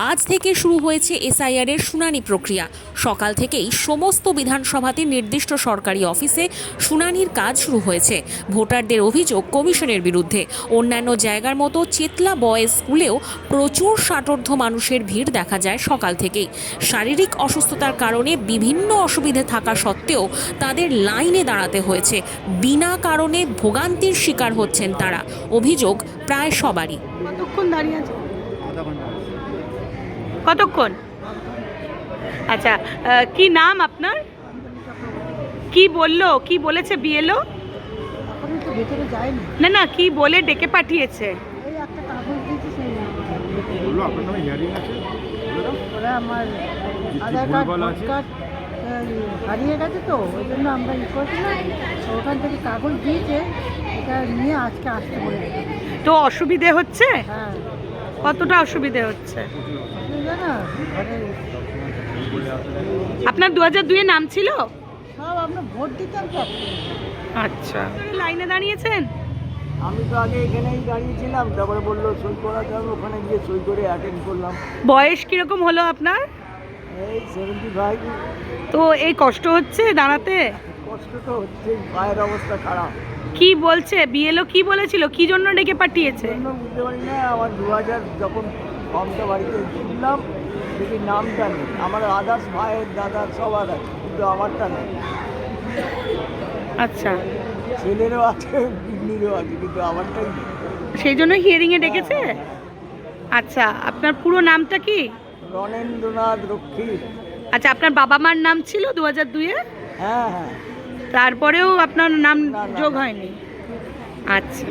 আজ থেকে শুরু হয়েছে এসআইআর এর শুনানি প্রক্রিয়া। সকাল থেকেই সমস্ত বিধানসভাতে নির্দিষ্ট সরকারি অফিসে শুনানির কাজ শুরু হয়েছে। ভোটারদের অভিযোগ কমিশনের বিরুদ্ধে। অন্যান্য জায়গার মতো চেতলা বয়েজ স্কুলেও প্রচুর ষাটোর্ধ্ব মানুষের ভিড় দেখা যায় সকাল থেকেই। শারীরিক অসুস্থতার কারণে বিভিন্ন অসুবিধে থাকা সত্ত্বেও তাদের লাইনে দাঁড়াতে হয়েছে। বিনা কারণে ভোগান্তির শিকার হচ্ছেন তারা। অভিযোগ প্রায় সবারই। কতক্ষণ দাঁড়িয়ে আছে? কতক্ষণ? আচ্ছা, কি নাম আপনার? কি বললো, কি বলেছে বিএলও? ভেতরে যায়নি। না না, কি বলে ডেকে পাঠিয়েছে? এই একটা কাগজ দিয়েছে সেই বললো আপনার নামে হিয়ারিং আছে, বলে দাও। ওরা আমার কি আধার কার্ড ভুলভাল ভোট আছে? কার্ড হারিয়ে গেছে, তো ওই জন্য আমরা করেছিলাম। তো ওখান থেকে কাগজ দিয়েছে, এটা নিয়ে আজকে আসতে বলেছে। তো অসুবিধে হচ্ছে? হ্যাঁ, কতটা অসুবিধে হচ্ছে? অসুবিধা না, ঘরে আপনার 2002-এ নাম ছিল? সব আমরা ভোট দিতাম তো। আচ্ছা, লাইনে দাঁড়িয়েছেন? আমি তো আগে এখানেই দাঁড়িয়েছিলাম, তারপরে বললো সই করাতে হবে, ওখানে গিয়ে সই করে অ্যাটেন্ড করলাম। বয়স কিরকম হলো আপনার? এই 75। তো এই কষ্ট হচ্ছে দাঁড়াতে? কষ্ট তো হচ্ছে, পায়ের অবস্থা খারাপ। কি বলছে বিএলও, কি বলেছিল, কি জন্য ডেকে পাঠিয়েছে? জন্য বুঝতে পারি না। আমার 2000 যখন ফর্মটা বাড়িতে তুললাম, দেখি নামটা নেই। আমার আদার্স ভাইয়ের দাদার সবার আছে, কিন্তু আমারটা নেই। আচ্ছা, ছেলেরও আছে, কিডনিরও আছে, কিন্তু আমারটাই নেই। সেই জন্য হিয়ারিংয়ে ডেকেছে? আচ্ছা, আপনার পুরো নামটা কি? রণেন্দ্রনাথ রক্ষী। আচ্ছা, আপনার বাবা মার নাম ছিল 2002-এ? হ্যাঁ হ্যাঁ। তারপরেও আপনার নাম না, না, যোগ না। হয়নি? আচ্ছা।